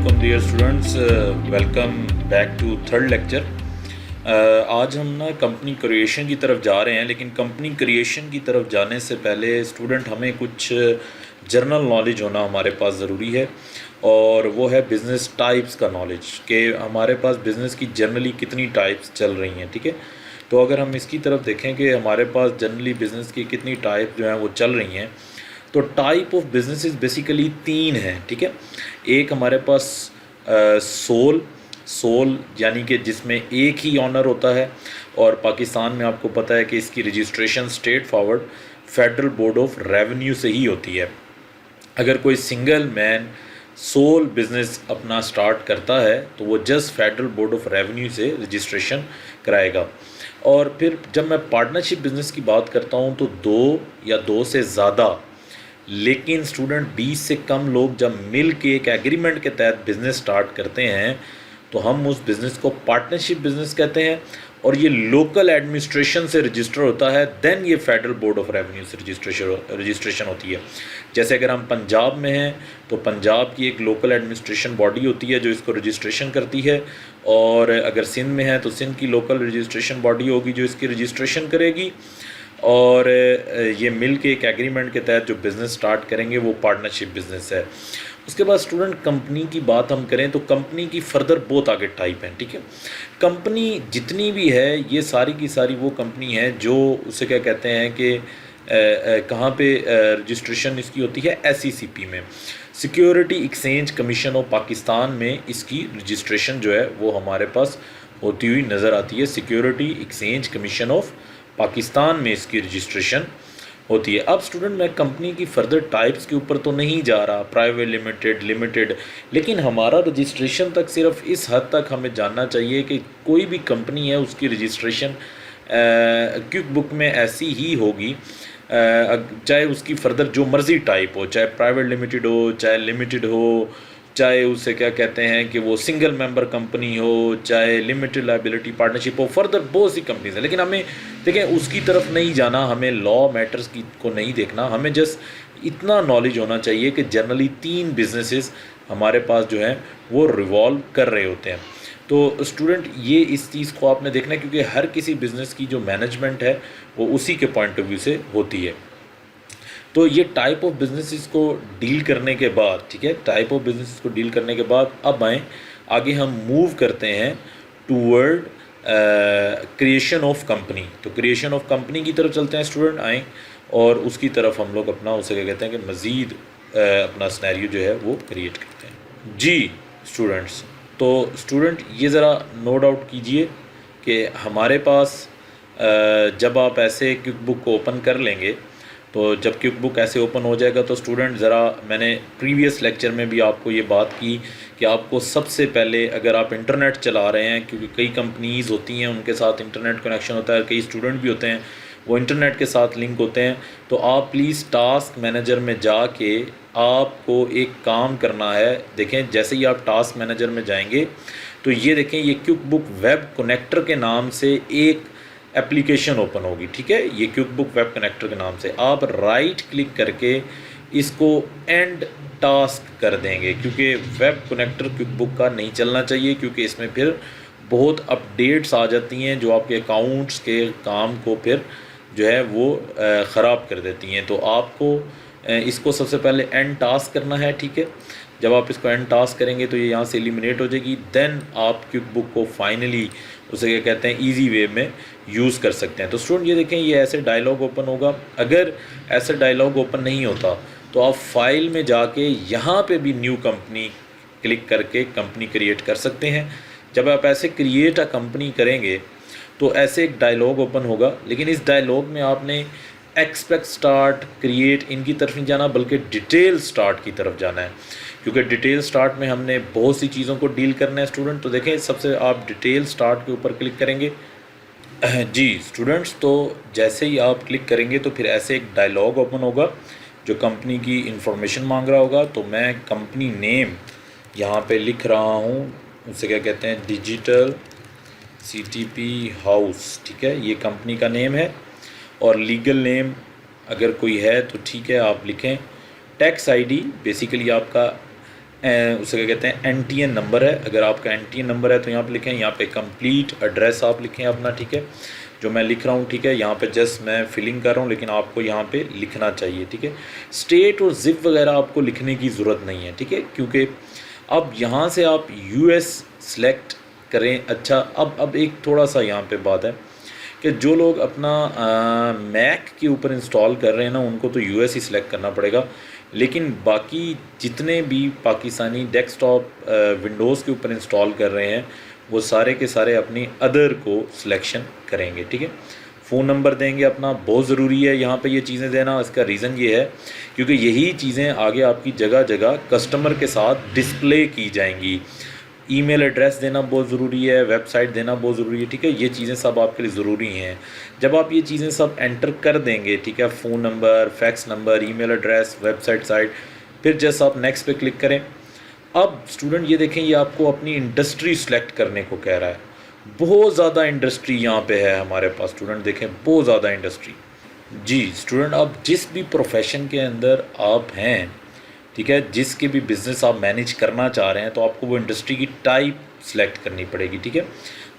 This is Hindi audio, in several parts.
वालेकुम dear students, welcome back to third lecture. आज हम ना कंपनी क्रिएशन की तरफ जा रहे हैं, लेकिन कंपनी क्रिएशन की तरफ जाने से पहले स्टूडेंट हमें कुछ जनरल नॉलेज होना हमारे पास ज़रूरी है, और वो है बिज़नेस टाइप्स का नॉलेज कि हमारे पास बिज़नेस की जनरली कितनी टाइप्स चल रही हैं। ठीक है, तो अगर हम इसकी तरफ देखें कि हमारे पास जनरली बिज़नेस की कितनी टाइप जो हैं वो चल रही हैं, तो टाइप ऑफ बिजनेसेस बेसिकली तीन हैं। ठीक है, एक हमारे पास सोल यानी कि जिसमें एक ही ऑनर होता है, और पाकिस्तान में आपको पता है कि इसकी registration straight forward federal board of revenue से ही होती है। अगर कोई सिंगल मैन सोल बिज़नेस अपना स्टार्ट करता है तो वो just federal board of revenue से रजिस्ट्रेशन कराएगा। और फिर जब मैं पार्टनरशिप बिज़नेस की बात करता हूँ तो दो या दो से ज़्यादा, लेकिन स्टूडेंट 20 से कम लोग जब मिल के एक एग्रीमेंट के तहत बिज़नेस स्टार्ट करते हैं तो हम उस बिज़नेस को पार्टनरशिप बिज़नेस कहते हैं, और ये लोकल एडमिनिस्ट्रेशन से रजिस्टर होता है, देन ये फेडरल बोर्ड ऑफ रेवेन्यू से रजिस्ट्रेशन होती है। जैसे अगर हम पंजाब में हैं तो पंजाब की एक लोकल एडमिनिस्ट्रेशन बॉडी होती है जो इसको रजिस्ट्रेशन करती है, और अगर सिंध में है तो सिंध की लोकल रजिस्ट्रेशन बॉडी होगी जो इसकी रजिस्ट्रेशन करेगी, और ये मिल के एक एग्रीमेंट के तहत जो बिज़नेस स्टार्ट करेंगे वो पार्टनरशिप बिज़नेस है। उसके बाद स्टूडेंट कंपनी की बात हम करें तो कंपनी की फर्दर बहुत आगे टाइप हैं। ठीक है, कंपनी जितनी भी है ये सारी की सारी वो कंपनी है जो उसे क्या कहते हैं कि कहाँ पे रजिस्ट्रेशन इसकी होती है, SECP में, security exchange commission of Pakistan में इसकी रजिस्ट्रेशन जो है वो हमारे पास होती हुई नज़र आती है। Security exchange commission of Pakistan में इसकी रजिस्ट्रेशन होती है। अब स्टूडेंट मैं कंपनी की फर्दर टाइप्स के ऊपर तो नहीं जा रहा, प्राइवेट लिमिटेड, लेकिन हमारा रजिस्ट्रेशन तक सिर्फ इस हद तक हमें जानना चाहिए कि कोई भी कंपनी है उसकी रजिस्ट्रेशन क्विक बुक में ऐसी ही होगी, चाहे उसकी फर्दर जो मर्ज़ी टाइप हो, चाहे प्राइवेट लिमिटेड हो, चाहे लिमिटेड हो, चाहे उसे क्या कहते हैं कि वो सिंगल मेंबर कंपनी हो, चाहे लिमिटेड लायबिलिटी पार्टनरशिप हो, फर्दर बहुत सी कंपनीज हैं। लेकिन हमें देखें उसकी तरफ नहीं जाना, हमें लॉ मैटर्स की को नहीं देखना, हमें जस्ट इतना नॉलेज होना चाहिए कि जनरली तीन बिजनेसेस हमारे पास जो हैं वो रिवॉल्व कर रहे होते हैं। तो स्टूडेंट ये इस चीज़ को आपने देखना है, क्योंकि हर किसी बिज़नेस की जो मैनेजमेंट है वो उसी के पॉइंट ऑफ व्यू से होती है। तो ये टाइप ऑफ बिजनेसेस को डील करने के बाद, ठीक है, टाइप ऑफ बिजनेसेस को डील करने के बाद अब आगे हम मूव करते हैं टूवर्ड क्रिएशन ऑफ कंपनी। तो क्रिएशन ऑफ कंपनी की तरफ चलते हैं स्टूडेंट, आएँ और उसकी तरफ हम लोग अपना उसे क्या कहते हैं कि मज़ीद अपना सिनेरियो जो है वो क्रिएट करते हैं। जी स्टूडेंट्स, तो स्टूडेंट ये ज़रा नोट आउट कीजिए कि हमारे पास जब आप ऐसे क्विक बुक को ओपन कर लेंगे, तो जब क्विक बुक ऐसे ओपन हो जाएगा तो स्टूडेंट ज़रा, मैंने प्रीवियस लेक्चर में भी आपको ये बात की कि आपको सबसे पहले अगर आप इंटरनेट चला रहे हैं, क्योंकि कई कंपनीज़ होती हैं उनके साथ इंटरनेट कनेक्शन होता है, कई स्टूडेंट भी होते हैं वो इंटरनेट के साथ लिंक होते हैं, तो आप प्लीज़ टास्क मैनेजर में जाके आपको एक काम करना है। देखें जैसे ही आप टास्क मैनेजर में जाएंगे तो ये देखें ये क्विक बुक वेब कनेक्टर के नाम से एक एप्लीकेशन ओपन होगी। ठीक है, ये क्विक बुक वेब कनेक्टर के नाम से आप राइट क्लिक करके इसको एंड टास्क कर देंगे, क्योंकि वेब कनेक्टर क्विक बुक का नहीं चलना चाहिए, क्योंकि इसमें फिर बहुत अपडेट्स आ जाती हैं जो आपके अकाउंट्स के काम को फिर जो है वो ख़राब कर देती हैं। तो आपको इसको सबसे पहले एंड टास्क करना है। ठीक है, जब आप इसको एंड टास्क करेंगे तो ये यहाँ से एलिमिनेट हो जाएगी, देन आप क्विक बुक को फाइनली उसे क्या कहते हैं ईजी वे में यूज़ कर सकते हैं। तो स्टूडेंट ये देखें ये ऐसे डायलॉग ओपन होगा। अगर ऐसा डायलॉग ओपन नहीं होता तो आप फाइल में जाके यहाँ पे भी न्यू कंपनी क्लिक करके कंपनी क्रिएट कर सकते हैं। जब आप ऐसे क्रिएट अ कंपनी करेंगे तो ऐसे एक डायलॉग ओपन होगा, लेकिन इस डायलॉग में आपने एक्सपेक्ट स्टार्ट क्रिएट इनकी तरफ नहीं जाना, बल्कि डिटेल स्टार्ट की तरफ जाना है, क्योंकि डिटेल स्टार्ट में हमने बहुत सी चीज़ों को डील करना है स्टूडेंट। तो देखें सबसे आप डिटेल स्टार्ट के ऊपर क्लिक करेंगे। जी स्टूडेंट्स, तो जैसे ही आप क्लिक करेंगे तो फिर ऐसे एक डायलॉग ओपन होगा जो कंपनी की इंफॉर्मेशन मांग रहा होगा। तो मैं कंपनी नेम यहाँ पे लिख रहा हूँ, उसे क्या कहते हैं डिजिटल CTP हाउस। ठीक है, ये कंपनी का नेम है, और लीगल नेम अगर कोई है तो ठीक है आप लिखें। टैक्स ID बेसिकली आपका उसे क्या कहते हैं NTN नंबर है। अगर आपका NTN नंबर है तो यहाँ पे लिखें, यहाँ पे कंप्लीट एड्रेस आप लिखें अपना, ठीक है, जो मैं लिख रहा हूँ, ठीक है, यहाँ पे जस्ट मैं फिलिंग कर रहा हूँ, लेकिन आपको यहाँ पे लिखना चाहिए, ठीक है। स्टेट और जिप वगैरह आपको लिखने की ज़रूरत नहीं है, ठीक है, क्योंकि अब यहाँ से आप US सेलेक्ट करें। अच्छा, अब एक थोड़ा सा यहाँ पे बात है कि जो लोग अपना मैक के ऊपर इंस्टॉल कर रहे हैं ना, उनको तो US ही सिलेक्ट करना पड़ेगा, लेकिन बाकी जितने भी पाकिस्तानी डेस्कटॉप विंडोज़ के ऊपर इंस्टॉल कर रहे हैं वो सारे के सारे अपनी अदर को सिलेक्शन करेंगे, ठीक है। फ़ोन नंबर देंगे अपना, बहुत ज़रूरी है यहाँ पे ये चीज़ें देना। इसका रीज़न ये है क्योंकि यही चीज़ें आगे आपकी जगह जगह कस्टमर के साथ डिस्प्ले की जाएंगी। ईमेल एड्रेस देना बहुत ज़रूरी है, वेबसाइट देना बहुत ज़रूरी है, ठीक है। ये चीज़ें सब आपके लिए ज़रूरी हैं। जब आप ये चीज़ें सब एंटर कर देंगे, ठीक है, phone number, fax number, email address, website site, फिर जस्ट आप नेक्स्ट पे क्लिक करें। अब स्टूडेंट ये देखें, ये आपको अपनी इंडस्ट्री सेलेक्ट करने को कह रहा है। बहुत ज़्यादा इंडस्ट्री यहाँ पे है हमारे पास, स्टूडेंट देखें, बहुत ज़्यादा इंडस्ट्री। जी स्टूडेंट, अब जिस भी प्रोफेशन के अंदर आप हैं, ठीक है, जिसके भी बिज़नेस आप मैनेज करना चाह रहे हैं, तो आपको वो इंडस्ट्री की टाइप सेलेक्ट करनी पड़ेगी, ठीक है।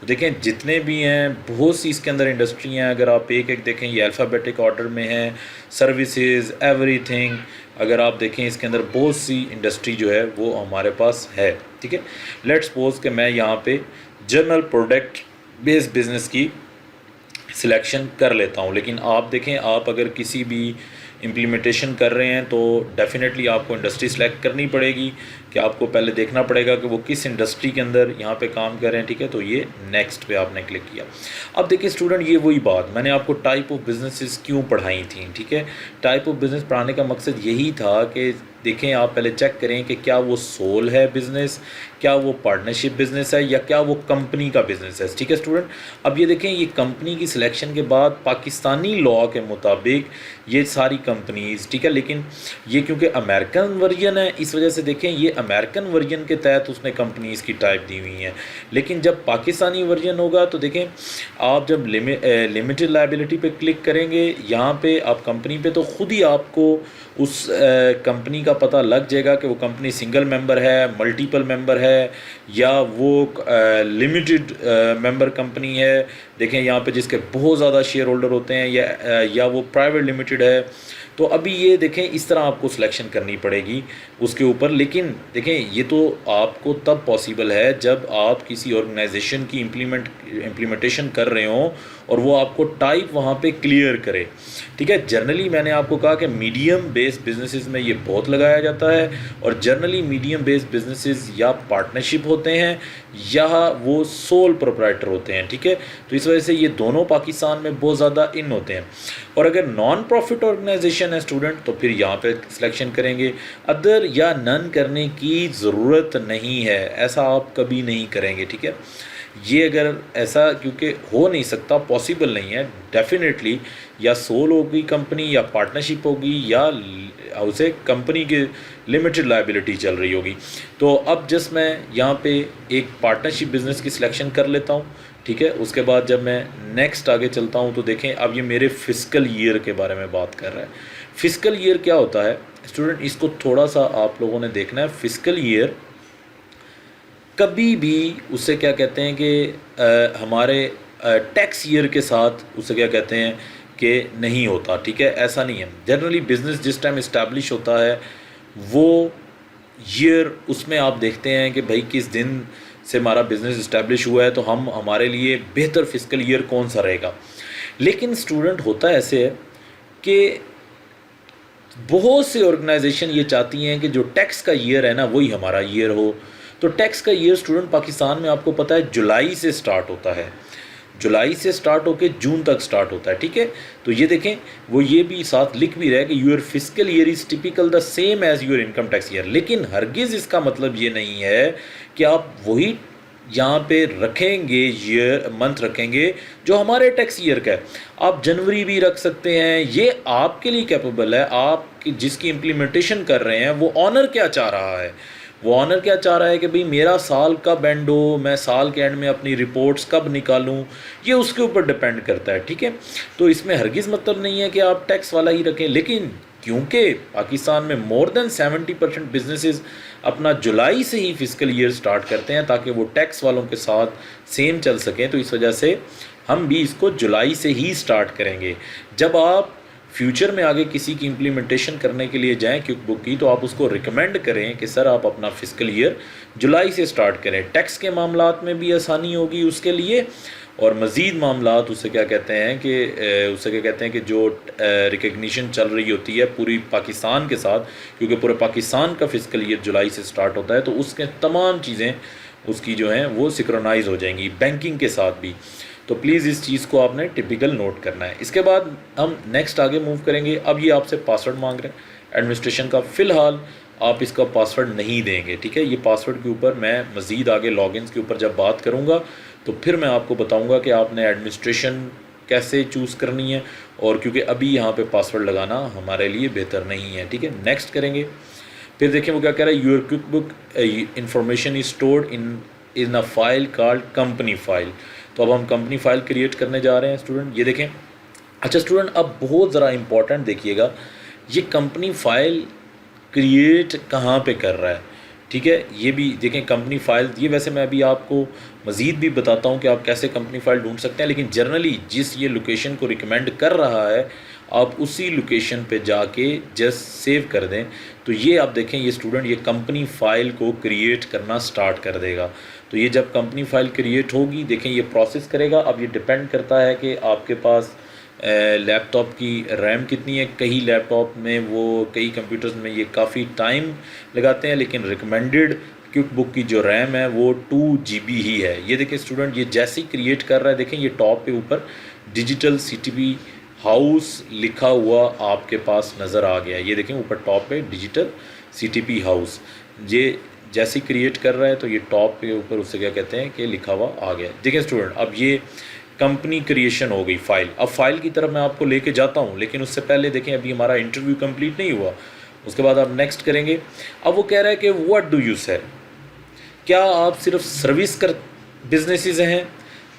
तो देखें जितने भी हैं, बहुत सी इसके अंदर इंडस्ट्री हैं। अगर आप एक एक देखें, ये अल्फ़ाबेटिक ऑर्डर में है, सर्विसेज, एवरीथिंग। अगर आप देखें इसके अंदर बहुत सी इंडस्ट्री जो है वो हमारे पास है, ठीक है। लेट्स सपोज कि मैं यहाँ पे जनरल प्रोडक्ट बेस्ड बिज़नेस की सिलेक्शन कर लेता हूँ, लेकिन आप देखें, आप अगर किसी भी इम्प्लीमेंटेशन कर रहे हैं तो डेफिनेटली आपको इंडस्ट्री सेलेक्ट करनी पड़ेगी, कि आपको पहले देखना पड़ेगा कि वो किस इंडस्ट्री के अंदर यहाँ पे काम कर रहे हैं, ठीक है। तो ये नेक्स्ट पे आपने क्लिक किया। अब देखिए स्टूडेंट, ये वही बात मैंने आपको टाइप ऑफ बिजनेसेस क्यों पढ़ाई थी, ठीक है। टाइप ऑफ बिज़नेस पढ़ाने का मकसद यही था कि देखें, आप पहले चेक करें कि क्या वो सोल है बिज़नेस, क्या वो पार्टनरशिप बिज़नेस है, या क्या वो कंपनी का बिज़नेस है, ठीक है स्टूडेंट। अब ये देखें, ये कंपनी की सिलेक्शन के बाद पाकिस्तानी लॉ के मुताबिक ये सारी कंपनीज़, ठीक है, लेकिन ये क्योंकि अमेरिकन वर्जन है, इस वजह से देखें ये अमेरिकन वर्जन के तहत उसने कंपनीज़ की टाइप दी हुई हैं। लेकिन जब पाकिस्तानी वर्जन होगा तो देखें, आप जब लिमिटेड लायबिलिटी पे क्लिक करेंगे, यहाँ पे आप कंपनी पे, तो ख़ुद ही आपको उस कंपनी का पता लग जाएगा कि वो कंपनी सिंगल मेंबर है, मल्टीपल मेंबर है, या वो लिमिटेड मेंबर कंपनी है। देखें यहाँ पे जिसके बहुत ज़्यादा शेयर होल्डर होते हैं, या वो प्राइवेट लिमिटेड है। तो अभी ये देखें, इस तरह आपको सिलेक्शन करनी पड़ेगी उसके ऊपर। लेकिन देखें, ये तो आपको तब पॉसिबल है जब आप किसी ऑर्गेनाइजेशन की इम्प्लीमेंटेशन कर रहे हों और वो आपको टाइप वहाँ पे क्लियर करे, ठीक है। जनरली मैंने आपको कहा कि मीडियम बेस्ड बिजनेसेस में ये बहुत लगाया जाता है, और जनरली मीडियम बेस्ड बिजनेसेस या पार्टनरशिप होते हैं या वो सोल प्रोप्राइटर होते हैं, ठीक है। तो इस वजह से ये दोनों पाकिस्तान में बहुत ज़्यादा इन होते हैं। और अगर नॉन प्रॉफिट ऑर्गेनाइजेशन है स्टूडेंट, तो फिर यहाँ पे सिलेक्शन करेंगे। अदर या नन करने की ज़रूरत नहीं है, ऐसा आप कभी नहीं करेंगे, ठीक है। ये अगर ऐसा, क्योंकि हो नहीं सकता, पॉसिबल नहीं है, डेफिनेटली या सोल होगी कंपनी, या पार्टनरशिप होगी, या उसे कंपनी की लिमिटेड लायबिलिटी चल रही होगी। तो अब जस्ट मैं यहाँ पे एक पार्टनरशिप बिज़नेस की सिलेक्शन कर लेता हूँ, ठीक है। उसके बाद जब मैं नेक्स्ट आगे चलता हूँ तो देखें, अब ये मेरे फिस्कल ईयर के बारे में बात कर रहा है। फिस्कल ईयर क्या होता है स्टूडेंट, इसको थोड़ा सा आप लोगों ने देखना है। फिस्कल ईयर कभी भी उसे क्या कहते हैं कि हमारे टैक्स ईयर के साथ उसे क्या कहते हैं कि नहीं होता, ठीक है, ऐसा नहीं है। जनरली बिज़नेस जिस टाइम इस्टेब्लिश होता है वो ईयर, उसमें आप देखते हैं कि भाई किस दिन से हमारा बिज़नेस इस्टेब्लिश हुआ है, तो हम हमारे लिए बेहतर फिस्कल ईयर कौन सा रहेगा। लेकिन स्टूडेंट होता ऐसे है कि बहुत से ऑर्गेनाइजेशन ये चाहती हैं कि जो टैक्स का ईयर है ना वही हमारा ईयर हो। तो टैक्स का ईयर स्टूडेंट पाकिस्तान में आपको पता है जुलाई से स्टार्ट होता है, जुलाई से स्टार्ट होकर जून तक स्टार्ट होता है, ठीक है। तो ये देखें, वो ये भी साथ लिख भी रहा है कि your fiscal year is typical the same as your income tax year. लेकिन हरगिज़ इसका मतलब ये नहीं है कि आप वही यहाँ पे रखेंगे, ईयर मंथ रखेंगे जो हमारे टैक्स ईयर का है। आप जनवरी भी रख सकते हैं, ये आपके लिए कैपेबल है। आप जिसकी इम्प्लीमेंटेशन कर रहे हैं वो ऑनर क्या चाह रहा है, वो ऑनर क्या चाह रहा है कि भाई मेरा साल कब एंड हो, मैं साल के एंड में अपनी रिपोर्ट्स कब निकालूं, ये उसके ऊपर डिपेंड करता है, ठीक है। तो इसमें हरगिज़ मतलब नहीं है कि आप टैक्स वाला ही रखें। लेकिन क्योंकि पाकिस्तान में मोर देन 70% बिजनेसेस अपना जुलाई से ही फिजिकल ईयर स्टार्ट करते हैं ताकि वो टैक्स वालों के साथ सेम चल सकें। तो इस वजह से हम भी इसको जुलाई से ही स्टार्ट करेंगे। जब आप फ्यूचर में आगे किसी की इम्प्लीमेंटेशन करने के लिए जाएं क्विक बुक की, तो आप उसको रिकमेंड करें कि सर आप अपना फिजिकल ईयर जुलाई से स्टार्ट करें। टैक्स के मामलात में भी आसानी होगी उसके लिए, और मज़ीद मामलात उससे क्या कहते हैं कि जो रिकग्निशन चल रही होती है पूरी पाकिस्तान के साथ, क्योंकि पूरे पाकिस्तान का फिजिकल ईयर जुलाई से स्टार्ट होता है, तो उसके तमाम चीज़ें उसकी जो हैं वो सिंक्रोनाइज हो जाएंगी बैंकिंग के साथ भी। तो प्लीज़ इस चीज़ को आपने टिपिकल नोट करना है। इसके बाद हम नेक्स्ट आगे मूव करेंगे। अब ये आपसे पासवर्ड मांग रहे हैं एडमिनिस्ट्रेशन का, फ़िलहाल आप इसका पासवर्ड नहीं देंगे, ठीक है। ये पासवर्ड के ऊपर मैं मज़ीद आगे लॉगिन्स के ऊपर जब बात करूँगा तो फिर मैं आपको बताऊँगा कि आपने एडमिनिस्ट्रेशन कैसे चूज़ करनी है, और क्योंकि अभी यहाँ पे पासवर्ड लगाना हमारे लिए बेहतर नहीं है, ठीक है। नेक्स्ट करेंगे। फिर देखें वो क्या कह रहा है, your quick book information is stored in a file called company file. तो अब हम कंपनी फाइल क्रिएट करने जा रहे हैं स्टूडेंट, ये देखें। अच्छा स्टूडेंट, अब बहुत ज़रा इंपॉर्टेंट देखिएगा, ये कंपनी फाइल क्रिएट कहाँ पे कर रहा है, ठीक है। ये भी देखें कंपनी फ़ाइल, ये वैसे मैं अभी आपको मज़ीद भी बताता हूँ कि आप कैसे कंपनी फ़ाइल ढूंढ सकते हैं, लेकिन जनरली जिस ये लोकेशन को रिकमेंड कर रहा है आप उसी लोकेशन पे जाके जस्ट सेव कर दें। तो ये आप देखें, ये स्टूडेंट ये कंपनी फ़ाइल को क्रिएट करना स्टार्ट कर देगा। तो ये जब कंपनी फ़ाइल क्रिएट होगी, देखें ये प्रोसेस करेगा। अब ये डिपेंड करता है कि आपके पास लैपटॉप की रैम कितनी है। कई लैपटॉप में कई कंप्यूटर्स में ये काफ़ी टाइम लगाते हैं, लेकिन रिकमेंडेड क्विक बुक की जो रैम है वो 2 GB ही है। ये देखें स्टूडेंट, ये जैसे ही क्रिएट कर रहा है, देखें ये टॉप पे ऊपर डिजिटल CTP हाउस लिखा हुआ आपके पास नज़र आ गया। ये देखें ऊपर टॉप पे डिजिटल CTP हाउस, ये जैसे ही क्रिएट कर रहा है तो ये टॉप पे ऊपर उससे क्या कहते हैं कि लिखा हुआ आ गया। देखें स्टूडेंट, अब ये कंपनी क्रिएशन हो गई फ़ाइल। अब फाइल की तरफ मैं आपको लेके जाता हूँ, लेकिन उससे पहले देखें अभी हमारा इंटरव्यू कंप्लीट नहीं हुआ। उसके बाद आप नेक्स्ट करेंगे। अब वो कह रहा है कि व्हाट डू यू सेल, क्या आप सिर्फ सर्विस कर बिजनेसेस हैं।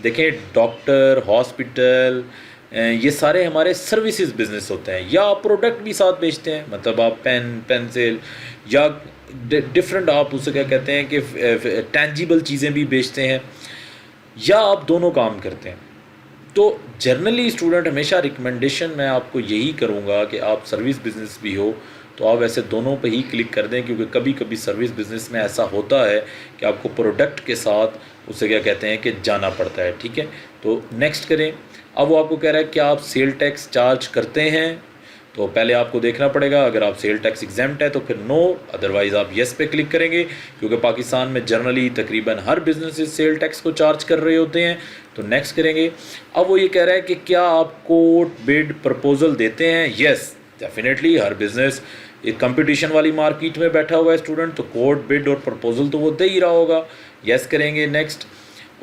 देखें डॉक्टर, हॉस्पिटल, ये सारे हमारे सर्विसेज बिजनेस होते हैं, या आप प्रोडक्ट भी साथ बेचते हैं, मतलब आप पेन, पेंसिल या डिफरेंट आप उसे क्या कहते हैं कि टेंजिबल चीज़ें भी बेचते हैं, या आप दोनों काम करते हैं। तो जनरली स्टूडेंट हमेशा रिकमेंडेशन मैं आपको यही करूँगा कि आप सर्विस बिजनेस भी हो तो आप ऐसे दोनों पे ही क्लिक कर दें, क्योंकि कभी कभी सर्विस बिजनेस में ऐसा होता है कि आपको प्रोडक्ट के साथ उसे क्या कहते हैं कि जाना पड़ता है, ठीक है। तो नेक्स्ट करें। अब वो आपको कह रहा है कि आप सेल टैक्स चार्ज करते हैं, तो पहले आपको देखना पड़ेगा अगर आप सेल टैक्स एग्जेम्प्ट है तो फिर नो, अदरवाइज़ आप येस पे क्लिक करेंगे, क्योंकि पाकिस्तान में जनरली तकरीबन हर बिजनेस सेल टैक्स को चार्ज कर रहे होते हैं। तो नेक्स्ट करेंगे। अब वो ये कह रहा है कि क्या आप कोट बिड प्रपोजल देते हैं। येस डेफिनेटली, हर बिज़नेस एक कंपटीशन वाली मार्केट में बैठा हुआ है स्टूडेंट, तो कोट बिड और प्रपोजल तो वो दे ही रहा होगा। येस करेंगे। नेक्स्ट।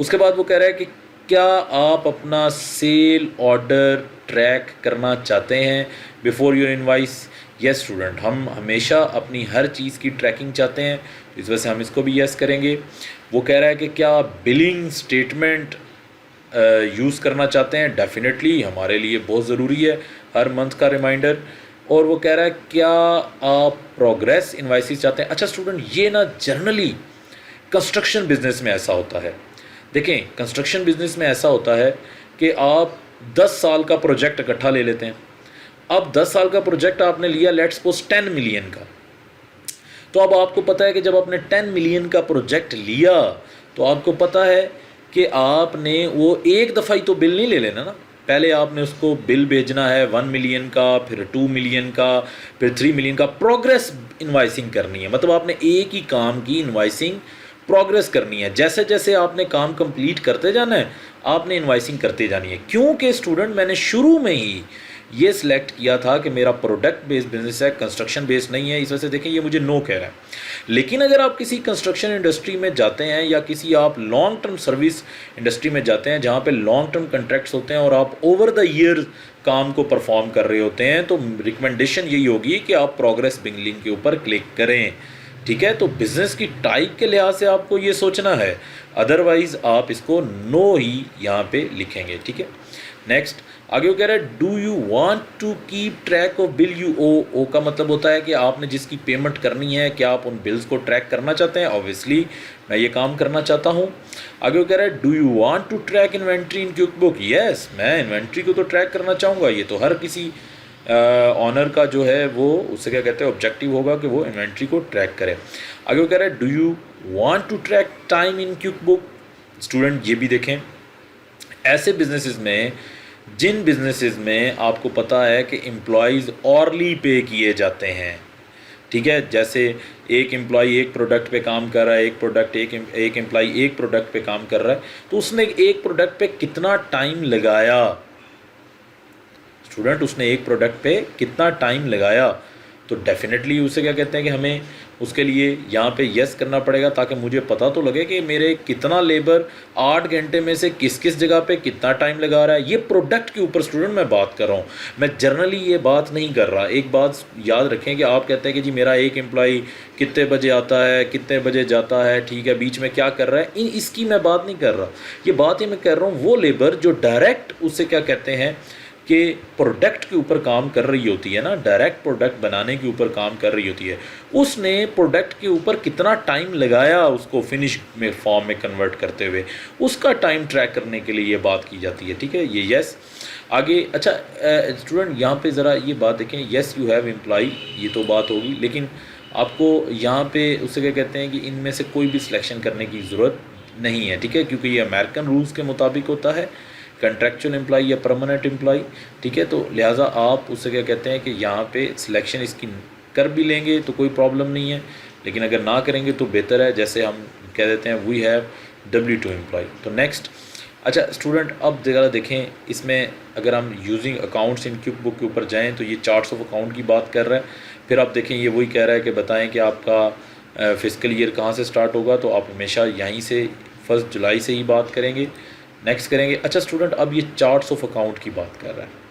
उसके बाद वो कह रहा है कि क्या आप अपना सेल ऑर्डर ट्रैक करना चाहते हैं before your invoice. Yes student, हम हमेशा अपनी हर चीज़ की ट्रैकिंग चाहते हैं, इस वजह से हम इसको भी यस करेंगे। वो कह रहा है कि क्या आप बिलिंग स्टेटमेंट यूज़ करना चाहते हैं। डेफिनेटली हमारे लिए बहुत ज़रूरी है हर मंथ का रिमाइंडर। और वो कह रहा है क्या आप प्रोग्रेस इनवाइसेस चाहते हैं। अच्छा स्टूडेंट, ये ना जनरली कंस्ट्रक्शन बिजनेस में ऐसा होता है। देखें कंस्ट्रक्शन बिजनेस में ऐसा होता है कि आप 10 साल का प्रोजेक्ट इकट्ठा ले लेते हैं। अब 10 साल का प्रोजेक्ट आपने लिया लेट्स सपोज 10 मिलियन का, तो अब आपको पता है कि जब आपने 10 मिलियन का प्रोजेक्ट लिया तो आपको पता है कि आपने वो एक दफ़ा ही तो बिल नहीं ले लेना ना, पहले आपने उसको बिल भेजना है 1 मिलियन का, फिर 2 मिलियन का, फिर 3 मिलियन का। प्रोग्रेस इनवाइसिंग करनी है, मतलब आपने एक ही काम की इनवाइसिंग प्रोग्रेस करनी है। जैसे जैसे आपने काम कंप्लीट करते जाना है आपने इनवाइसिंग करते जानी है। क्योंकि स्टूडेंट मैंने शुरू में ही ये सिलेक्ट किया था कि मेरा प्रोडक्ट बेस्ड बिजनेस है, कंस्ट्रक्शन बेस्ड नहीं है, इस वजह से देखें ये मुझे नो कह रहा है। लेकिन अगर आप किसी कंस्ट्रक्शन इंडस्ट्री में जाते हैं या किसी आप लॉन्ग टर्म सर्विस इंडस्ट्री में जाते हैं जहाँ पे लॉन्ग टर्म कॉन्ट्रैक्ट्स होते हैं और आप ओवर द ईयर काम को परफॉर्म कर रहे होते हैं, तो रिकमेंडेशन यही होगी कि आप प्रोग्रेस बिलिंग के ऊपर क्लिक करें। ठीक है, तो बिज़नेस की टाइप के लिहाज से आपको ये सोचना है, अदरवाइज़ आप इसको नो ही यहाँ पे लिखेंगे। ठीक है, नेक्स्ट आगे वो कह रहा है do you want to keep track of bill you owe का मतलब होता है कि आपने जिसकी पेमेंट करनी है, क्या आप उन बिल्स को ट्रैक करना चाहते हैं। ऑब्वियसली मैं ये काम करना चाहता हूँ। आगे वो कह रहा है do you want to track inventory in quick book. Yes, मैं इन्वेंट्री को तो ट्रैक करना चाहूँगा। ये तो हर किसी ऑनर का जो है वो उससे क्या कहते हैं ऑब्जेक्टिव होगा कि वो इन्वेंट्री को ट्रैक करे। आगे वो कह रहा है do you want to track time in quick book. Student ये भी देखें, ऐसे बिजनेसेस में जिन बिजनेसेस में आपको पता है कि एम्प्लॉयज़ ऑरली पे किए जाते हैं, ठीक है, जैसे एक एम्प्लॉय एक प्रोडक्ट पे काम कर रहा है, एक एम्प्लॉय एक प्रोडक्ट पे काम कर रहा है, तो उसने एक प्रोडक्ट पे कितना टाइम लगाया, स्टूडेंट उसने एक प्रोडक्ट पे कितना टाइम लगाया, तो डेफिनेटली उसे क्या कहते हैं कि हमें उसके लिए यहाँ पे यस करना पड़ेगा, ताकि मुझे पता तो लगे कि मेरे कितना लेबर 8 घंटे में से किस किस जगह पे कितना टाइम लगा रहा है। ये प्रोडक्ट के ऊपर स्टूडेंट मैं बात कर रहा हूँ, मैं जनरली ये बात नहीं कर रहा। एक बात याद रखें कि आप कहते हैं कि जी मेरा एक एम्प्लॉई कितने बजे आता है, कितने बजे जाता है, ठीक है, बीच में क्या कर रहा है, इसकी मैं बात नहीं कर रहा। ये बात ही मैं कर रहा हूँ वो लेबर जो डायरेक्ट उससे क्या कहते हैं कि प्रोडक्ट के ऊपर काम कर रही होती है ना, डायरेक्ट प्रोडक्ट बनाने के ऊपर काम कर रही होती है, उसने प्रोडक्ट के ऊपर कितना टाइम लगाया उसको फिनिश में फॉर्म में कन्वर्ट करते हुए, उसका टाइम ट्रैक करने के लिए ये बात की जाती है। ठीक है, ये यस। आगे अच्छा स्टूडेंट यहाँ पे ज़रा ये बात देखें, यस यू हैव एम्प्लॉय, ये तो बात होगी, लेकिन आपको यहाँ पे उससे क्या कहते हैं कि इनमें से कोई भी सिलेक्शन करने की ज़रूरत नहीं है। ठीक है, क्योंकि ये अमेरिकन रूल्स के मुताबिक होता है, कंट्रैक्चुअल एम्प्लॉय या परमानेंट एम्प्लॉय। ठीक है, तो लिहाजा आप उससे क्या कहते हैं कि यहाँ पे सिलेक्शन इसकी कर भी लेंगे तो कोई प्रॉब्लम नहीं है, लेकिन अगर ना करेंगे तो बेहतर है, जैसे हम कह देते हैं वी हैव W2 एम्प्लॉय। तो नेक्स्ट अच्छा स्टूडेंट अब ज़रा देखें, इसमें अगर हम using accounts in quick book के ऊपर जाएँ तो ये चार्ट्स ऑफ अकाउंट की बात कर रहा है। फिर आप देखें ये वही कह रहा है कि बताएँ कि आपका फिस्कल ईयर कहाँ से स्टार्ट होगा, तो आप हमेशा यहीं से 1 जुलाई से ही बात करेंगे, नेक्स्ट करेंगे। अच्छा स्टूडेंट अब ये चार्ट्स ऑफ अकाउंट की बात कर रहा है।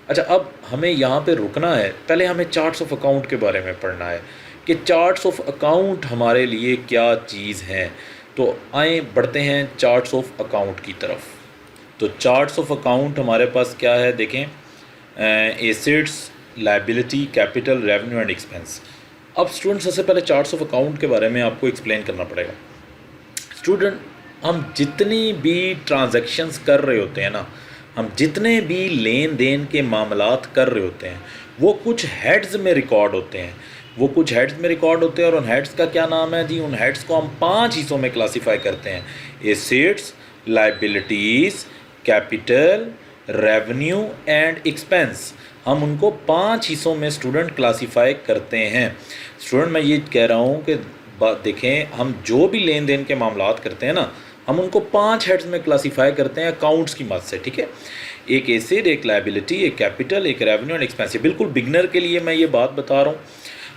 अच्छा अब हमें यहाँ पे रुकना है, पहले हमें चार्ट्स ऑफ अकाउंट के बारे में पढ़ना है कि चार्ट्स ऑफ अकाउंट हमारे लिए क्या चीज़ हैं। तो आए बढ़ते हैं चार्ट्स ऑफ अकाउंट की तरफ। तो चार्ट्स ऑफ अकाउंट हमारे पास क्या है देखें, assets, liability, capital, revenue and expense. अब स्टूडेंट सबसे पहले चार्ट्स ऑफ अकाउंट के बारे में आपको एक्सप्लेन करना पड़ेगा। स्टूडेंट हम जितनी भी ट्रांजैक्शंस कर रहे होते हैं ना, हम जितने भी लेन देन के मामलात कर रहे होते हैं, वो कुछ हेड्स में रिकॉर्ड होते हैं, वो कुछ हेड्स में रिकॉर्ड होते हैं। और उन हेड्स का क्या नाम है जी, उन हेड्स को हम 5 हिस्सों में क्लासीफाई करते हैं, assets, liabilities, capital, revenue and expense. हम उनको 5 हिस्सों में स्टूडेंट क्लासीफाई करते हैं। स्टूडेंट मैं ये कह रहा हूँ कि बात देखें, हम जो भी लेन देन के मामलात करते हैं ना, हम उनको 5 हेड्स में क्लासीफाई करते हैं अकाउंट्स की मदद से। ठीक है, एक एसेट, एक लायबिलिटी, एक कैपिटल, एक रेवेन्यू एंड एक्सपेंस। बिल्कुल बिगनर के लिए मैं ये बात बता रहा हूँ।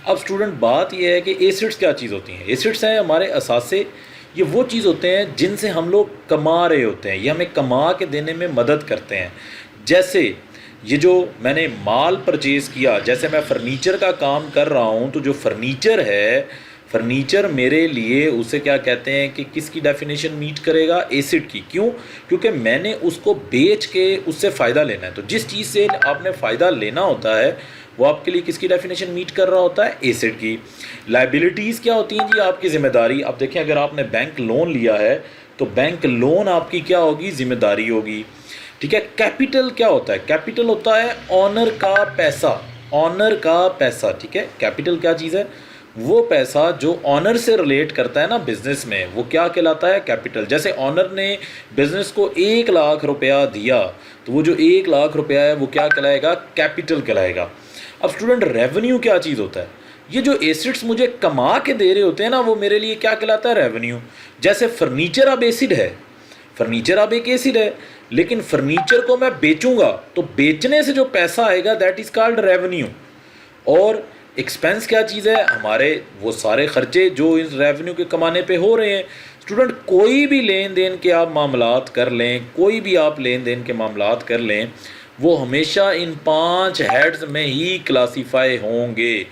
अब स्टूडेंट बात ये है कि एसेट्स क्या चीज़ होती हैं। एसेट्स हैं हमारे असासे, ये वो चीज़ होते हैं जिनसे हम लोग कमा रहे होते हैं, ये हमें कमा के देने में मदद करते हैं। जैसे ये जो मैंने माल परचेज़ किया, जैसे मैं फ़र्नीचर का काम कर रहा हूँ, तो जो फ़र्नीचर है, फ़र्नीचर मेरे लिए उसे क्या कहते हैं कि किसकी डेफिनेशन मीट करेगा, एसेट की। क्यों? क्योंकि मैंने उसको बेच के उससे फ़ायदा लेना है। तो जिस चीज़ से आपने फ़ायदा लेना होता है वो आपके लिए किसकी डेफिनेशन मीट कर रहा होता है, एसेट की। लायबिलिटीज़ क्या होती हैं जी, आपकी ज़िम्मेदारी। अब देखें अगर आपने बैंक लोन लिया है तो बैंक लोन आपकी क्या होगी, ज़िम्मेदारी होगी। ठीक है, कैपिटल क्या होता है, कैपिटल होता है ऑनर का पैसा, ऑनर का पैसा। ठीक है, कैपिटल क्या चीज़ है, वो पैसा जो ऑनर से रिलेट करता है ना बिज़नेस में, वो क्या कहलाता है, कैपिटल। जैसे ऑनर ने बिज़नेस को 1 लाख रुपया दिया, तो वो जो 1 लाख रुपया है वो क्या कहलाएगा, कैपिटल कहलाएगा। अब स्टूडेंट रेवेन्यू क्या चीज़ होता है, ये जो एसिड्स मुझे कमा के दे रहे होते हैं ना, वो मेरे लिए क्या कहलाता है, रेवेन्यू। जैसे फर्नीचर अब एसिड है, फर्नीचर अब एक एसिड है, लेकिन फर्नीचर को मैं बेचूंगा तो बेचने से जो पैसा आएगा दैट इज़ कॉल्ड रेवेन्यू। और एक्सपेंस क्या चीज़ है, हमारे वो सारे खर्चे जो इस रेवेन्यू के कमाने पे हो रहे हैं। स्टूडेंट कोई भी लेन देन के आप मामलात कर लें, कोई भी आप लेन देन के मामलात कर लें, वो हमेशा इन 5 हेड्स में ही क्लासीफाई होंगे।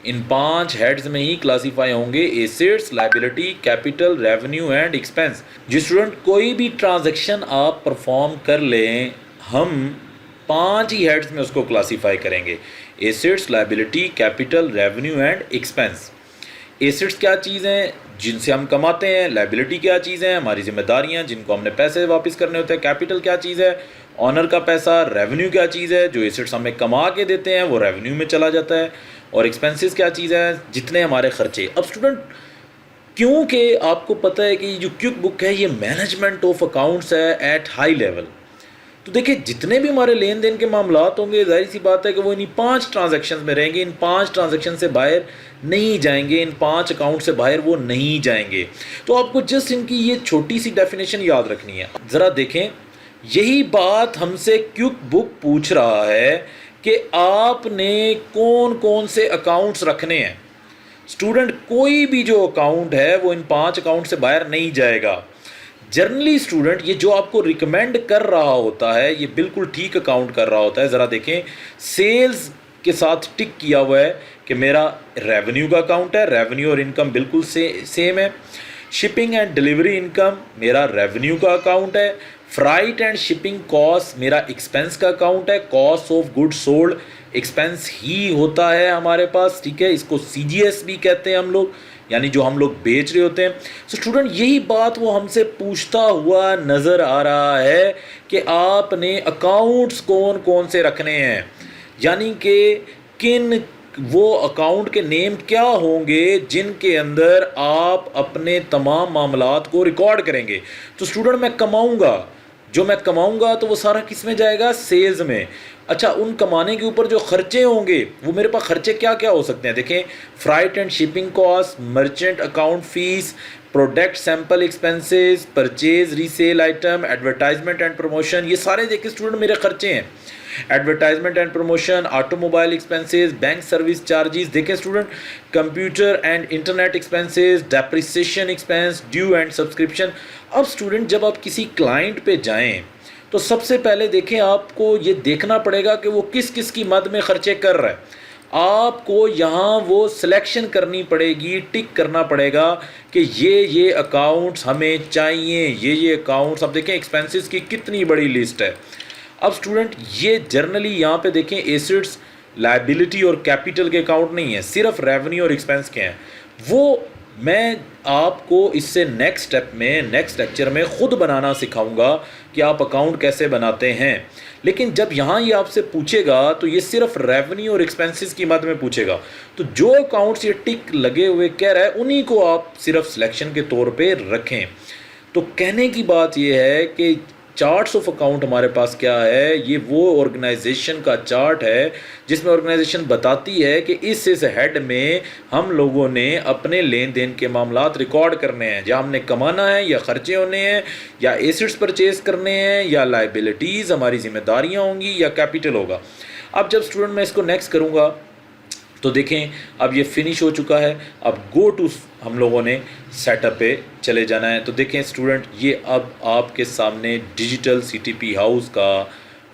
इन 5 हेड्स में ही क्लासीफाई होंगे assets, liability, capital, revenue and expense. जी स्टूडेंट, कोई भी ट्रांजैक्शन आप परफॉर्म कर लें, हम 5 ही हेड्स में उसको क्लासीफाई करेंगे, assets, liability, capital, revenue and expense. Assets क्या चीज़ हैं? जिनसे हम कमाते हैं। लायबिलिटी क्या चीज़ है? हमारी जिम्मेदारियां, जिनको हमने पैसे वापस करने होते हैं। कैपिटल क्या चीज़ है? ऑनर का पैसा। रेवेन्यू क्या चीज़ है? जो एसेट्स हमें कमा के देते हैं वो रेवेन्यू में चला जाता है। और एक्सपेंसेस क्या चीज़ है? जितने हमारे खर्चे। अब स्टूडेंट, क्योंकि आपको पता है कि जो क्विक बुक है ये मैनेजमेंट ऑफ अकाउंट्स है एट हाई लेवल, तो देखिए जितने भी हमारे लेन देन के मामलात होंगे, जाहिर सी बात है कि वो इन्हीं 5 ट्रांजैक्शन में रहेंगे। इन 5 ट्रांजैक्शन से बाहर नहीं जाएंगे, इन 5 अकाउंट से बाहर वो नहीं जाएंगे। तो आपको जस्ट इनकी ये छोटी सी डेफिनेशन याद रखनी है। ज़रा देखें, यही बात हमसे क्विक बुक पूछ रहा है कि आपने कौन कौन से अकाउंट्स रखने हैं। स्टूडेंट, कोई भी जो अकाउंट है वो इन 5 अकाउंट से बाहर नहीं जाएगा। जनरली स्टूडेंट, ये जो आपको रिकमेंड कर रहा होता है ये बिल्कुल ठीक अकाउंट कर रहा होता है। ज़रा देखें, सेल्स के साथ टिक किया हुआ है कि मेरा रेवेन्यू का अकाउंट है, रेवेन्यू और इनकम बिल्कुल सेम है। शिपिंग एंड डिलीवरी इनकम मेरा रेवेन्यू का अकाउंट है। फ्राइट एंड शिपिंग कॉस्ट मेरा एक्सपेंस का अकाउंट है। Cost of good sold expense ही होता है हमारे पास, ठीक है। इसको CGS भी कहते हैं हम लोग, यानी जो हम लोग बेच रहे होते हैं। सो स्टूडेंट, यही बात वो हमसे पूछता हुआ नज़र आ रहा है कि आपने अकाउंट्स कौन कौन से रखने हैं, यानी कि किन वो अकाउंट के नेम क्या होंगे जिनके अंदर आप अपने तमाम मामलात को रिकॉर्ड करेंगे। तो स्टूडेंट, मैं कमाऊंगा, जो मैं कमाऊंगा तो वो सारा किस में जाएगा? सेल्स में। अच्छा, उन कमाने के ऊपर जो खर्चे होंगे वो मेरे पास खर्चे क्या क्या हो सकते हैं? देखें, freight and shipping cost, merchant account fees, product sample expenses, purchase resale item, advertisement and promotion, ये सारे देखिए स्टूडेंट मेरे खर्चे हैं। Advertisement and promotion, automobile expenses, bank service charges, देखें student, computer and internet expenses, depreciation expense, due and subscription. अब स्टूडेंट, जब आप किसी क्लाइंट पे जाएं तो सबसे पहले देखें, आपको ये देखना पड़ेगा कि वो किस किस की मद में खर्चे कर रहा है। आपको यहाँ वो सिलेक्शन करनी पड़ेगी, टिक करना पड़ेगा कि ये अकाउंट्स हमें चाहिए, ये अकाउंट्स। अब देखें एक्सपेंसेस की कितनी बड़ी लिस्ट है। अब स्टूडेंट, ये जर्नली यहाँ पे देखें एसेट्स, लायबिलिटी और कैपिटल के अकाउंट नहीं है, सिर्फ रेवेन्यू और एक्सपेंस के हैं। वो मैं आपको इससे नेक्स्ट स्टेप में, नेक्स्ट लेक्चर में ख़ुद बनाना सिखाऊंगा कि आप अकाउंट कैसे बनाते हैं। लेकिन जब यहाँ ये आपसे पूछेगा तो ये सिर्फ रेवेन्यू और एक्सपेंसेस की मद में पूछेगा। तो जो अकाउंट्स ये टिक लगे हुए कह रहा है उन्हीं को आप सिर्फ सिलेक्शन के तौर पे रखें। तो कहने की बात ये है कि चार्ट्स ऑफ अकाउंट हमारे पास क्या है? ये वो ऑर्गेनाइजेशन का चार्ट है जिसमें ऑर्गेनाइजेशन बताती है कि इस हेड में हम लोगों ने अपने लेन देन के मामलात रिकॉर्ड करने हैं, जहाँ हमने कमाना है या खर्चे होने हैं या एसेट्स परचेज करने हैं या लाइबिलिटीज़ हमारी जिम्मेदारियाँ होंगी या कैपिटल होगा। अब जब स्टूडेंट मैं इसको नेक्स्ट करूँगा तो देखें, अब ये फिनिश हो चुका है। अब गो टू हम लोगों ने सेटअप पे चले जाना है। तो देखें स्टूडेंट, ये अब आपके सामने डिजिटल CTP हाउस का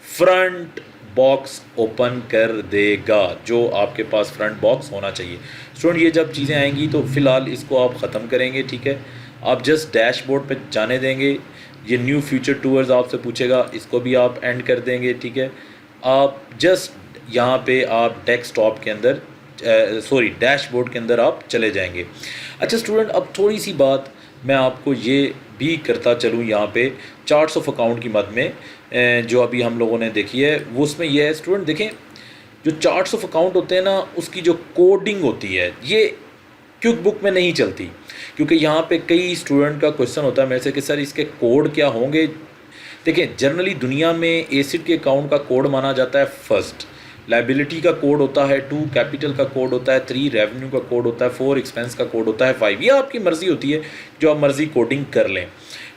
फ्रंट बॉक्स ओपन कर देगा, जो आपके पास फ्रंट बॉक्स होना चाहिए। स्टूडेंट, ये जब चीज़ें आएंगी तो फ़िलहाल इसको आप ख़त्म करेंगे, ठीक है। आप जस्ट डैशबोर्ड पे जाने देंगे। ये न्यू फ्यूचर टूअर्स आपसे पूछेगा, इसको भी आप एंड कर देंगे, ठीक है। आप जस्ट यहाँ पे आप डेस्कटॉप के अंदर डैशबोर्ड के अंदर आप चले जाएंगे। अच्छा स्टूडेंट, अब थोड़ी सी बात मैं आपको ये भी करता चलूँ यहाँ पे चार्ट्स ऑफ अकाउंट की मद में जो अभी हम लोगों ने देखी है वो उसमें यह है स्टूडेंट, देखें जो चार्ट्स ऑफ अकाउंट होते हैं ना, उसकी जो कोडिंग होती है ये क्विक बुक में नहीं चलती, क्योंकि यहाँ पे कई स्टूडेंट का क्वेश्चन होता है मेरे से कि सर इसके कोड क्या होंगे। देखिए जनरली दुनिया में एसिड के अकाउंट का कोड माना जाता है फर्स्ट, लाइबिलिटी का कोड होता है 2, कैपिटल का कोड होता है 3, रेवेन्यू का कोड होता है 4, एक्सपेंस का कोड होता है 5। ये आपकी मर्ज़ी होती है, जो आप मर्ज़ी कोडिंग कर लें।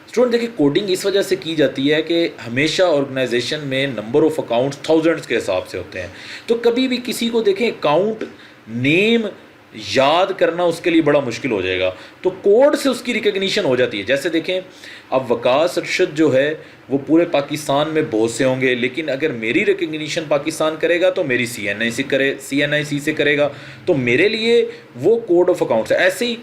स्टूडेंट देखिए, कोडिंग इस वजह से की जाती है कि हमेशा ऑर्गेनाइजेशन में नंबर ऑफ़ अकाउंट्स थाउजेंड्स के हिसाब से होते हैं। तो कभी भी किसी को देखें अकाउंट नेम याद करना उसके लिए बड़ा मुश्किल हो जाएगा। तो कोड से उसकी रिकग्निशन हो जाती है। जैसे देखें, अब वकास अरशद जो है वो पूरे पाकिस्तान में बहुत से होंगे, लेकिन अगर मेरी रिकग्निशन पाकिस्तान करेगा तो मेरी CNIC से करेगा, तो मेरे लिए वो कोड ऑफ अकाउंट्स है। ऐसे ही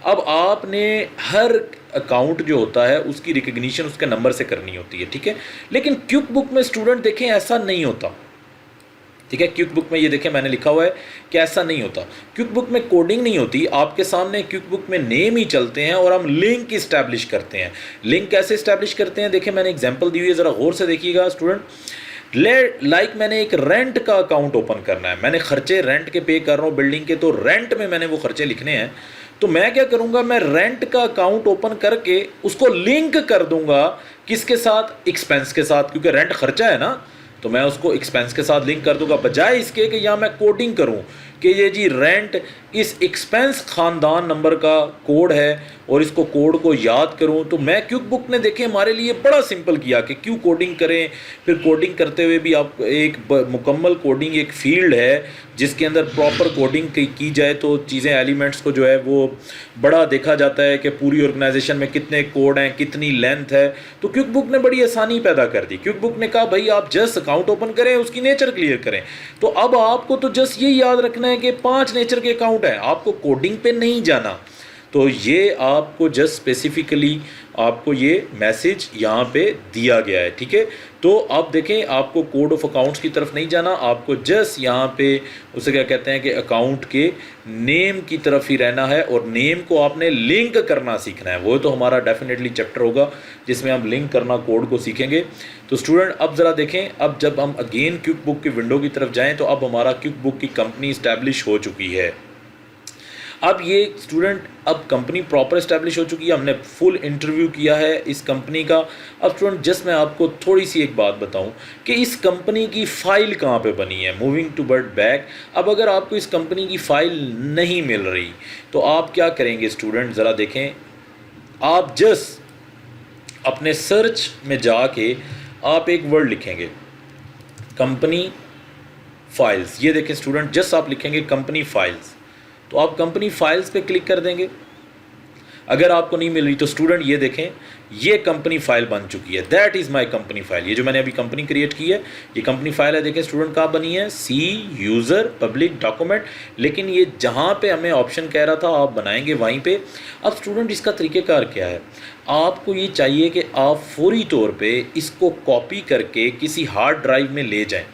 अब आपने हर अकाउंट जो होता है उसकी रिकग्निशन उसके नंबर से करनी होती है, ठीक है। लेकिन क्विक बुक में स्टूडेंट देखें ऐसा नहीं होता, ठीक है। क्विक बुक में ये देखें मैंने लिखा हुआ है कि ऐसा नहीं होता। क्विक बुक में कोडिंग नहीं होती, आपके सामने क्विक बुक में नेम ही चलते हैं और हम लिंक इस्टेब्लिश करते हैं। लिंक कैसे इस्टेब्लिश करते हैं, देखें मैंने एग्जांपल दी हुई है, ज़रा गौर से देखिएगा स्टूडेंट। लाइक मैंने एक रेंट का अकाउंट ओपन करना है, मैंने खर्चे रेंट के पे कर रहा हूँ बिल्डिंग के, तो रेंट में मैंने वो खर्चे लिखने हैं। तो मैं क्या करूँगा, मैं रेंट का अकाउंट ओपन करके उसको लिंक कर दूंगा किसके साथ, एक्सपेंस के साथ, क्योंकि रेंट खर्चा है ना, तो मैं उसको एक्सपेंस के साथ लिंक कर दूंगा, बजाय इसके कि यहाँ मैं कोडिंग करूँ कि ये जी रेंट इस एक्सपेंस ख़ानदान नंबर का कोड है और इसको कोड को याद करूँ। तो मैं क्विक बुक ने देखें हमारे लिए बड़ा सिंपल किया कि क्यों कोडिंग करें। फिर कोडिंग करते हुए भी आप एक मुकम्मल कोडिंग एक फील्ड है जिसके अंदर प्रॉपर कोडिंग की जाए तो चीज़ें एलिमेंट्स को जो है वो बड़ा देखा जाता है कि पूरी ऑर्गेनाइजेशन में कितने कोड हैं, कितनी लेंथ है। तो क्विक बुक ने बड़ी आसानी पैदा कर दी। क्विक बुक ने कहा भाई आप जस्ट अकाउंट ओपन करें, उसकी नेचर क्लियर करें। तो अब आपको तो जस्ट ये याद रखना है कि 5 नेचर के अकाउंट हैं, आपको कोडिंग पे नहीं जाना। तो ये आपको जस्ट स्पेसिफिकली आपको ये मैसेज यहाँ पे दिया गया है, ठीक है। तो अब देखें आपको कोड ऑफ अकाउंट्स की तरफ नहीं जाना, आपको जस्ट यहाँ पे उसे क्या कहते हैं कि अकाउंट के नेम की तरफ ही रहना है और नेम को आपने लिंक करना सीखना है। वो तो हमारा डेफिनेटली चैप्टर होगा जिसमें हम लिंक करना कोड को सीखेंगे। तो स्टूडेंट अब ज़रा देखें, अब जब हम अगेन क्विक बुक की विंडो की तरफ जाएँ तो अब हमारा क्विक बुक की कंपनी इस्टेब्लिश हो चुकी है। अब ये स्टूडेंट अब कंपनी प्रॉपर इस्टेब्लिश हो चुकी है, हमने फुल इंटरव्यू किया है इस कंपनी का। अब स्टूडेंट जस्ट मैं आपको थोड़ी सी एक बात बताऊं कि इस कंपनी की फ़ाइल कहाँ पे बनी है। मूविंग टू बट बैक, अब अगर आपको इस कंपनी की फ़ाइल नहीं मिल रही तो आप क्या करेंगे स्टूडेंट, ज़रा देखें। आप जस्ट अपने सर्च में जाके आप एक वर्ड लिखेंगे कंपनी फाइल्स। ये देखें स्टूडेंट, जस्ट आप लिखेंगे कंपनी फाइल्स, तो आप कंपनी फाइल्स पे क्लिक कर देंगे। अगर आपको नहीं मिल रही तो स्टूडेंट ये देखें, ये कंपनी फाइल बन चुकी है। That is my company file. ये जो मैंने अभी कंपनी क्रिएट की है ये कंपनी फाइल है। देखें स्टूडेंट कहाँ बनी है, सी यूज़र पब्लिक डॉक्यूमेंट, लेकिन ये जहाँ पे हमें ऑप्शन कह रहा था आप बनाएंगे वहीं पे। अब स्टूडेंट इसका तरीक़ेकार क्या है, आपको ये चाहिए कि आप फौरी तौर पे इसको कॉपी करके किसी हार्ड ड्राइव में ले जाएं,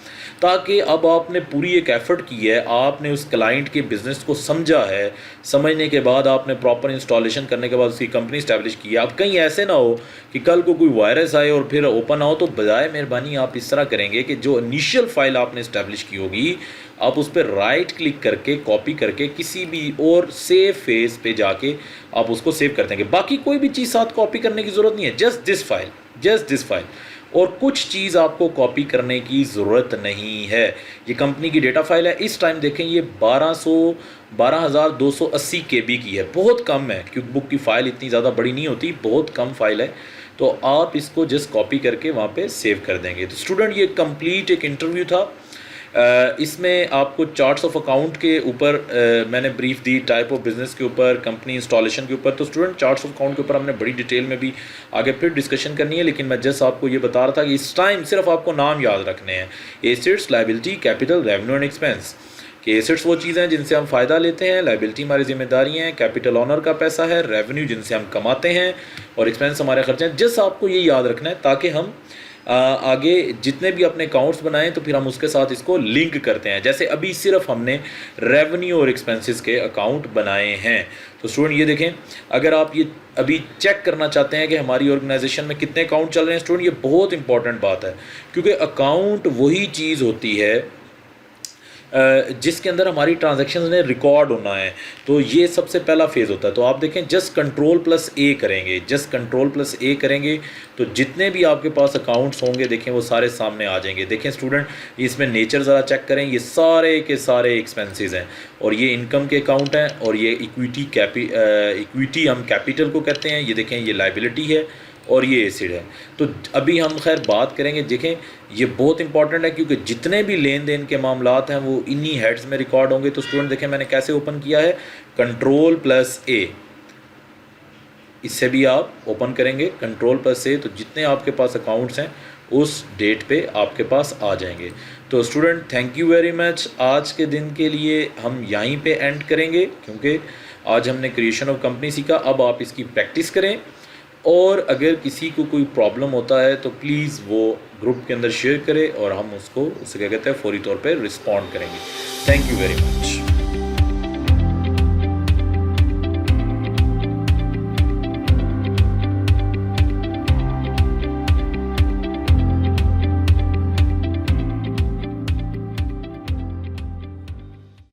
ताकि अब आपने पूरी एक एफ़र्ट की है, आपने उस क्लाइंट के बिज़नेस को समझा है, समझने के बाद आपने प्रॉपर इंस्टॉलेशन करने के बाद उसकी कंपनी इस्टेब्लिश की है। अब कहीं ऐसे ना हो कि कल को कोई वायरस आए और फिर ओपन हो, तो बजाय मेहरबानी आप इस तरह करेंगे कि जो इनिशियल फाइल आपने इस्टेब्लिश की होगी आप उस पर राइट क्लिक करके कॉपी करके किसी भी और सेव फेस पे जाके आप उसको सेव कर देंगे। बाकी कोई भी चीज़ साथ कॉपी करने की ज़रूरत नहीं है, जस्ट दिस फाइल, और कुछ चीज़ आपको कॉपी करने की ज़रूरत नहीं है। ये कंपनी की डेटा फाइल है। इस टाइम देखें ये 12,280 KB की है, बहुत कम है। क्विक बुक की फ़ाइल इतनी ज़्यादा बड़ी नहीं होती, बहुत कम फाइल है। तो आप इसको जस्ट कॉपी करके वहाँ पे सेव कर देंगे। तो स्टूडेंट ये कंप्लीट एक इंटरव्यू था। इसमें आपको चार्ट्स ऑफ अकाउंट के ऊपर मैंने brief the, type of business के ऊपर, कंपनी इंस्टॉलेशन के ऊपर। तो स्टूडेंट चार्ट्स ऑफ अकाउंट के ऊपर हमने बड़ी डिटेल में भी आगे फिर डिस्कशन करनी है, लेकिन मैं जस्ट आपको ये बता रहा था कि इस टाइम सिर्फ आपको नाम याद रखने हैं, assets, liability, capital, revenue and expense. कि एसेट्स वो चीज़ें हैं जिनसे हम फ़ायदा लेते हैं, लायबिलिटी हमारी जिम्मेदारी हैं, कैपिटल ऑनर का पैसा है, रेवेन्यू जिनसे हम कमाते हैं, और एक्सपेंस हमारे खर्चे हैं। जस्ट आपको ये याद रखना है ताकि हम आगे जितने भी अपने अकाउंट्स बनाएं तो फिर हम उसके साथ इसको लिंक करते हैं। जैसे अभी सिर्फ हमने रेवेन्यू और एक्सपेंसेस के अकाउंट बनाए हैं। तो स्टूडेंट ये देखें, अगर आप ये अभी चेक करना चाहते हैं कि हमारी ऑर्गेनाइजेशन में कितने अकाउंट चल रहे हैं, स्टूडेंट ये बहुत इंपॉर्टेंट बात है, क्योंकि अकाउंट वही चीज़ होती है जिसके अंदर हमारी ट्रांजैक्शंस ने रिकॉर्ड होना है। तो ये सबसे पहला फेज़ होता है। तो आप देखें जस्ट कंट्रोल+A करेंगे, जस्ट कंट्रोल+A करेंगे तो जितने भी आपके पास अकाउंट्स होंगे देखें वो सारे सामने आ जाएंगे। देखें स्टूडेंट इसमें नेचर ज़रा चेक करें, ये सारे के सारे एक्सपेंसेस हैं और ये इनकम के अकाउंट हैं और ये इक्विटी हम कैपिटल को कहते हैं। ये देखें ये लायबिलिटी है और ये एसिड है। तो अभी हम खैर बात करेंगे, देखें ये बहुत इंपॉर्टेंट है क्योंकि जितने भी लेन देन के मामलात हैं वो इन्हीं हेड्स में रिकॉर्ड होंगे। तो स्टूडेंट देखें मैंने कैसे ओपन किया है, Ctrl+A, इससे भी आप ओपन करेंगे Ctrl+A, तो जितने आपके पास अकाउंट्स हैं उस डेट पे आपके पास आ जाएंगे। तो student thank you very much. आज के दिन के लिए हम यहीं पे एंड करेंगे क्योंकि आज हमने क्रिएशन ऑफ कंपनी सीखा। अब आप इसकी प्रैक्टिस करें और अगर किसी को कोई प्रॉब्लम होता है तो प्लीज़ वो ग्रुप के अंदर शेयर करें और हम उसको क्या कहते हैं फौरी तौर पे रिस्पॉन्ड करेंगे। Thank you very much.